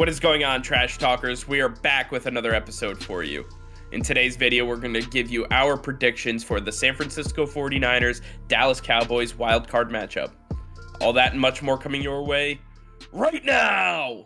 What is going on, Trash Talkers? We are back with another episode for you. In today's video, we're going to give you our predictions for the San Francisco 49ers Dallas Cowboys wildcard matchup. All that and much more coming your way right now!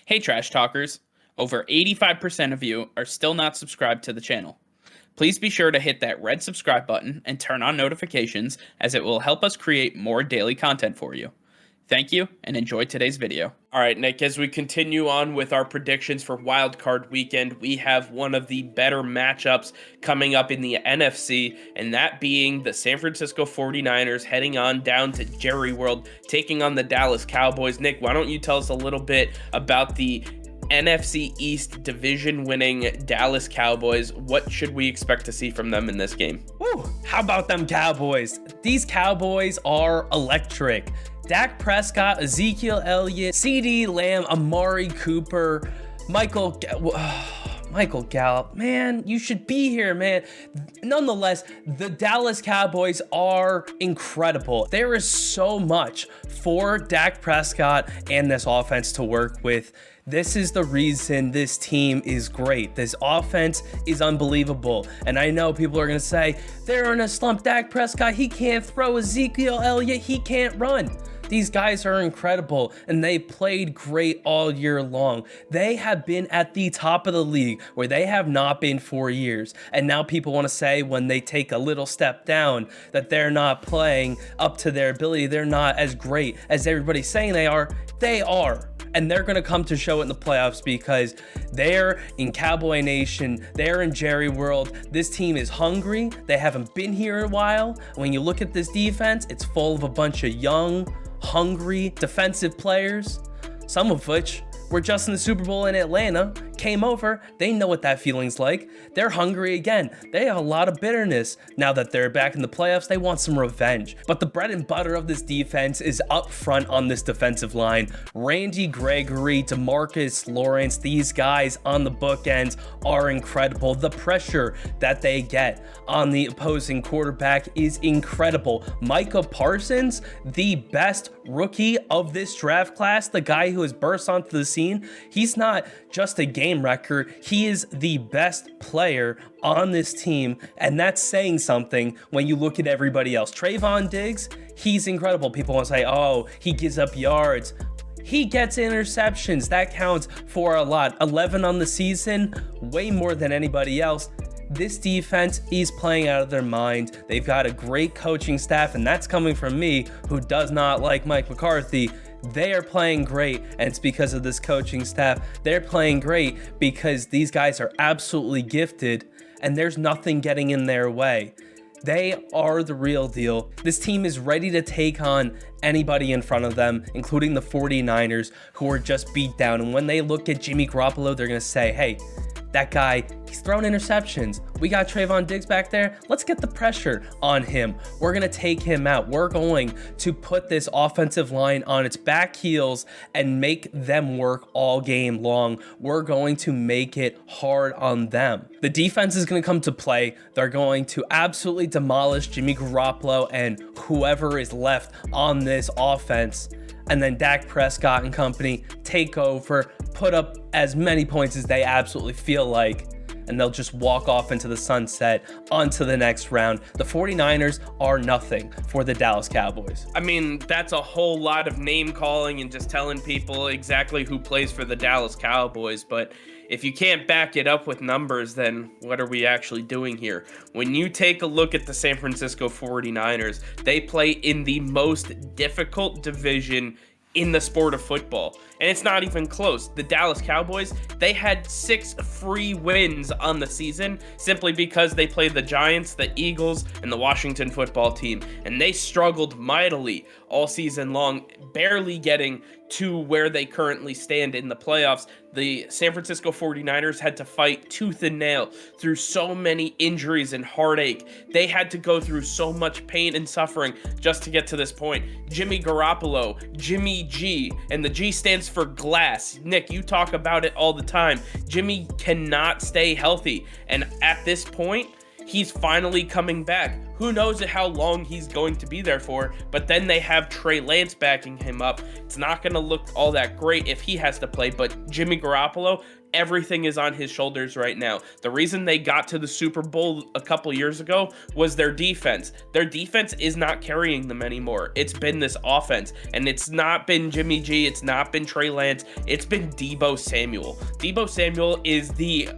Hey Trash Talkers, over 85% of you are still not subscribed to the channel. Please be sure to hit that red subscribe button and turn on notifications, as it will help us create more daily content for you. Thank you and enjoy today's video. All right, Nick, as we continue on with our predictions for wildcard weekend, we have one of the better matchups coming up in the NFC, and that being the San Francisco 49ers heading on down to Jerry World, taking on the Dallas Cowboys. Nick, why don't you tell us a little bit about the NFC East division winning Dallas Cowboys? What should we expect to see from them in this game? Woo, how about them Cowboys? These Cowboys are electric. Dak Prescott, Ezekiel Elliott, CeeDee Lamb, Amari Cooper, Michael Gallup. Man, you should be here, man. Nonetheless, the Dallas Cowboys are incredible. There is so much for Dak Prescott and this offense to work with. This is the reason this team is great. This offense is unbelievable. And I know people are going to say, they're in a slump. Dak Prescott, he can't throw. Ezekiel Elliott, he can't run. These guys are incredible, and they played great all year long. They have been at the top of the league where they have not been for years. And now people want to say when they take a little step down that they're not playing up to their ability. They're not as great as everybody's saying they are. They are. And they're going to come to show it in the playoffs because they're in Cowboy Nation. They're in Jerry World. This team is hungry. They haven't been here in a while. When you look at this defense, it's full of a bunch of young, hungry defensive players, some of which were just in the Super Bowl in Atlanta, came over. They know what that feeling's like. They're hungry again. They have a lot of bitterness. Now that they're back in the playoffs, they want some revenge. But the bread and butter of this defense is up front on this defensive line. Randy Gregory, DeMarcus Lawrence, these guys on the bookends are incredible. The pressure that they get on the opposing quarterback is incredible. Micah Parsons, the best rookie of this draft class, the guy who has burst onto the scene, he's not just a game wrecker, he is the best player on this team, and that's saying something when you look at everybody else. Trayvon Diggs, he's incredible. People want to say, oh, he gives up yards. He gets interceptions. That counts for a lot. 11 on the season, way more than anybody else. This defense is playing out of their mind. They've got a great coaching staff, and that's coming from me, who does not like Mike McCarthy. They are playing great, and it's because of this coaching staff. They're playing great because these guys are absolutely gifted, and there's nothing getting in their way. They are the real deal. This team is ready to take on anybody in front of them, including the 49ers, who are just beat down. And when they look at Jimmy Garoppolo, they're going to say, hey, that guy, he's throwing interceptions. We got Trayvon Diggs back there. Let's get the pressure on him. We're going to take him out. We're going to put this offensive line on its back heels and make them work all game long. We're going to make it hard on them. The defense is going to come to play. They're going to absolutely demolish Jimmy Garoppolo and whoever is left on this offense. And then Dak Prescott and company take over, put up as many points as they absolutely feel like, and they'll just walk off into the sunset onto the next round. The 49ers are nothing for the Dallas Cowboys. I mean, that's a whole lot of name calling and just telling people exactly who plays for the Dallas Cowboys, but if you can't back it up with numbers, then what are we actually doing here? When you take a look at the San Francisco 49ers, they play in the most difficult division in the sport of football. And it's not even close. The Dallas Cowboys, they had 6 free wins on the season simply because they played the Giants, the Eagles, and the Washington football team. And they struggled mightily all season long, barely getting to where they currently stand in the playoffs. The San Francisco 49ers had to fight tooth and nail through so many injuries and heartache. They had to go through so much pain and suffering just to get to this point. Jimmy Garoppolo, Jimmy G, and the G stands for glass. Nick, you talk about it all the time. Jimmy cannot stay healthy, and at this point, he's finally coming back. Who knows how long he's going to be there for, but then they have Trey Lance backing him up. It's not going to look all that great if he has to play, but Jimmy Garoppolo, everything is on his shoulders right now. The reason they got to the Super Bowl a couple years ago was their defense. Their defense is not carrying them anymore. It's been this offense, and it's not been Jimmy G, it's not been Trey Lance, it's been Deebo Samuel. Deebo Samuel is the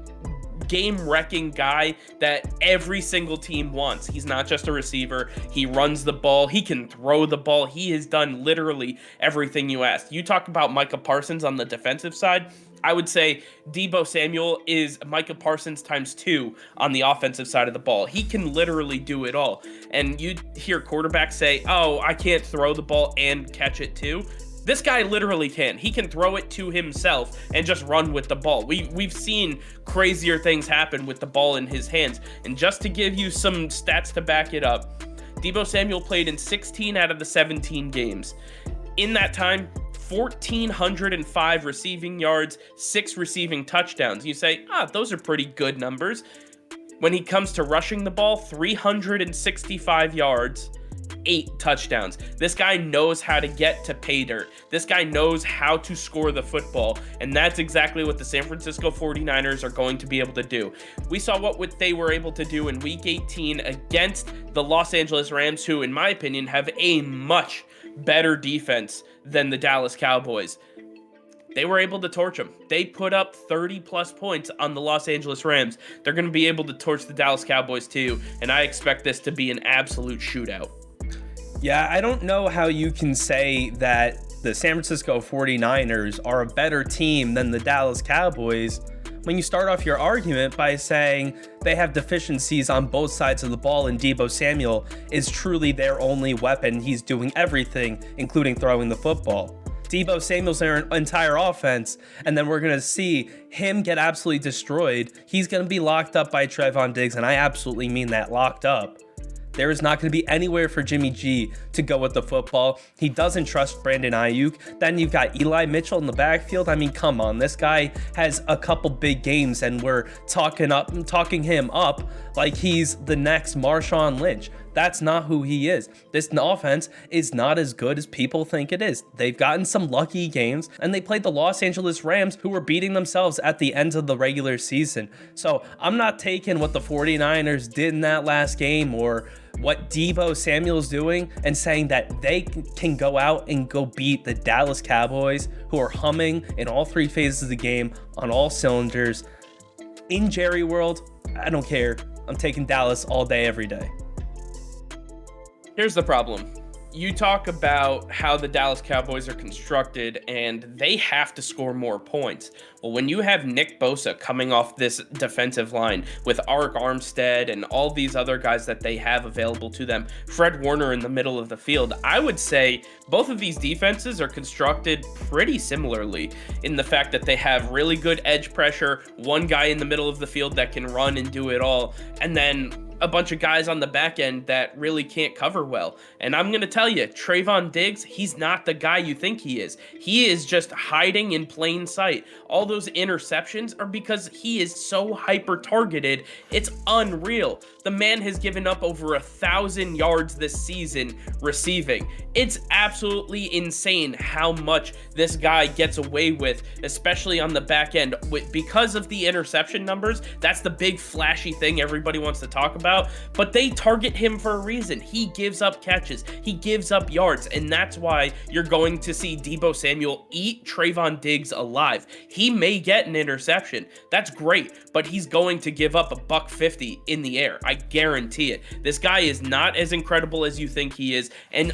game-wrecking guy that every single team wants. He's not just a receiver. He runs the ball. He can throw the ball. He has done literally everything you asked. You talk about Micah Parsons on the defensive side. I would say Deebo Samuel is Micah Parsons times 2 on the offensive side of the ball. He can literally do it all. And you hear quarterbacks say, oh, I can't throw the ball and catch it too. This guy literally can. He can throw it to himself and just run with the ball. We've seen crazier things happen with the ball in his hands. And just to give you some stats to back it up, Deebo Samuel played in 16 out of the 17 games. In that time, 1,405 receiving yards, 6 receiving touchdowns. You say, those are pretty good numbers. When he comes to rushing the ball, 365 yards, 8 touchdowns. This guy knows how to get to pay dirt. This guy knows how to score the football, and that's exactly what the San Francisco 49ers are going to be able to do. We saw what they were able to do in Week 18 against the Los Angeles Rams, who, in my opinion, have a much better defense than the Dallas Cowboys. They were able to torch them. They put up 30-plus points on the Los Angeles Rams. They're going to be able to torch the Dallas Cowboys too, and I expect this to be an absolute shootout. Yeah, I don't know how you can say that the San Francisco 49ers are a better team than the Dallas Cowboys when you start off your argument by saying they have deficiencies on both sides of the ball and Deebo Samuel is truly their only weapon. He's doing everything, including throwing the football. Deebo Samuel's their entire offense, and then we're going to see him get absolutely destroyed. He's going to be locked up by Trevon Diggs, and I absolutely mean that, locked up. There is not going to be anywhere for Jimmy G to go with the football. He doesn't trust Brandon Ayuk. Then you've got Eli Mitchell in the backfield. I mean, come on. This guy has a couple big games, and we're talking him up like he's the next Marshawn Lynch. That's not who he is. This offense is not as good as people think it is. They've gotten some lucky games, and they played the Los Angeles Rams, who were beating themselves at the end of the regular season. So I'm not taking what the 49ers did in that last game or what Deebo Samuel's doing and saying that they can go out and go beat the Dallas Cowboys, who are humming in all 3 phases of the game on all cylinders. In Jerry World, I don't care. I'm taking Dallas all day, every day. Here's the problem. You talk about how the Dallas Cowboys are constructed and they have to score more points. Well, when you have Nick Bosa coming off this defensive line with Arik Armstead and all these other guys that they have available to them, Fred Warner in the middle of the field, I would say both of these defenses are constructed pretty similarly in the fact that they have really good edge pressure, one guy in the middle of the field that can run and do it all, and then a bunch of guys on the back end that really can't cover well. And I'm going to tell you, Trevon Diggs, he's not the guy you think he is. He is just hiding in plain sight. All those interceptions are because he is so hyper-targeted, it's unreal. The man has given up over 1,000 yards this season receiving. It's absolutely insane how much this guy gets away with, especially on the back end. Because of the interception numbers, that's the big flashy thing everybody wants to talk about, but they target him for a reason. He gives up catches, he gives up yards, and that's why you're going to see Deebo Samuel eat Trevon Diggs alive. He may get an interception, that's great, but he's going to give up $150 in the air. I guarantee it. This guy is not as incredible as you think he is, and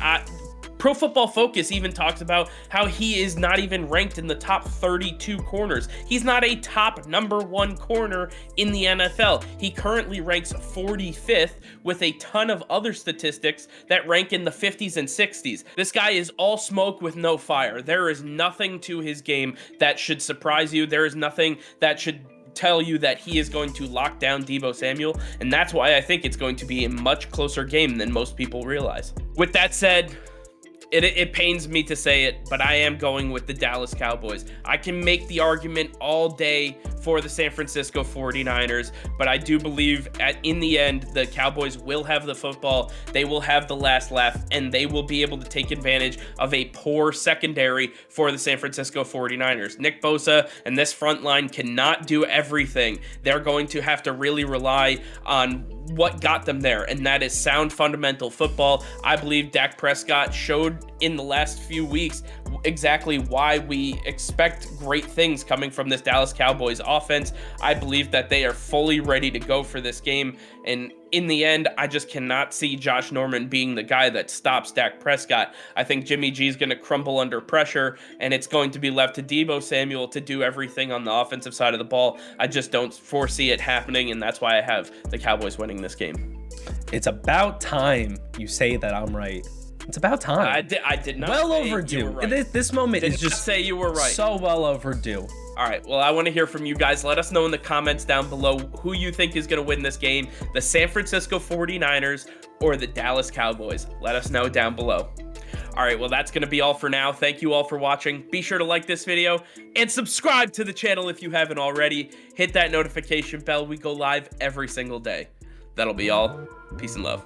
Pro Football Focus even talks about how he is not even ranked in the top 32 corners. He's not a top #1 corner in the NFL. He currently ranks 45th with a ton of other statistics that rank in the 50s and 60s. This guy is all smoke with no fire. There is nothing to his game that should surprise you. There is nothing that should tell you that he is going to lock down Deebo Samuel, and that's why I think it's going to be a much closer game than most people realize. With that said, it pains me to say it, but I am going with the Dallas Cowboys. I can make the argument all day for the San Francisco 49ers, but I do believe in the end, the Cowboys will have the football, they will have the last laugh, and they will be able to take advantage of a poor secondary for the San Francisco 49ers. Nick Bosa and this front line cannot do everything. They're going to have to really rely on what got them there, and that is sound fundamental football. I believe Dak Prescott showed in the last few weeks exactly why we expect great things coming from this Dallas Cowboys offense. I believe that they are fully ready to go for this game, and in the end, I just cannot see Josh Norman being the guy that stops Dak Prescott. I think Jimmy G is going to crumble under pressure, and it's going to be left to Deebo Samuel to do everything on the offensive side of the ball. I just don't foresee it happening, and that's why I have the Cowboys winning this game. It's about time you say that I'm right. It's about time. I did not. Well say overdue. You were right. This moment did is just say you were right. So well overdue. All right, well, I want to hear from you guys. Let us know in the comments down below who you think is going to win this game, the San Francisco 49ers or the Dallas Cowboys. Let us know down below. All right, well, that's going to be all for now. Thank you all for watching. Be sure to like this video and subscribe to the channel if you haven't already. Hit that notification bell. We go live every single day. That'll be all. Peace and love.